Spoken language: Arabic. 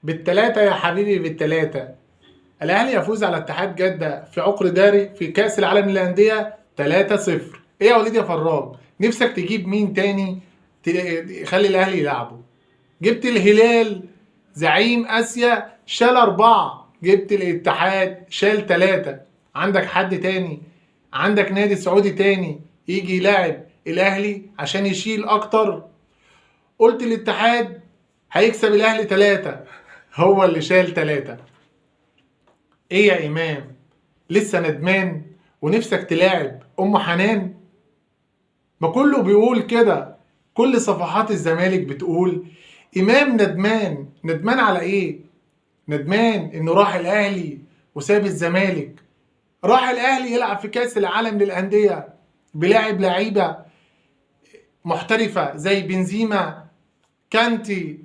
بالتلاتة يا حبيبي، بالتلاتة. الأهلي يفوز على اتحاد جدة في عقر داري في كأس العالم للأندية 3-0. إيه يا وليد يا فراج، نفسك تجيب مين تاني يخلي الأهلي يلعبه؟ جبت الهلال زعيم آسيا شال 4، جبت الاتحاد شال 3. عندك حد تاني؟ عندك نادي سعودي تاني يجي يلاعب الأهلي عشان يشيل أكتر؟ قلت الاتحاد هيكسب الأهلي 3، هو اللي شال 3. ايه يا امام، لسه ندمان ونفسك تلاعب ام حنان؟ ما كله بيقول كده، كل صفحات الزمالك بتقول امام ندمان. ندمان على ايه؟ ندمان انه راح الاهلي وساب الزمالك. راح الاهلي يلعب في كاس العالم للانديه بلاعب لعيبه محترفه زي بنزيما، كانتي،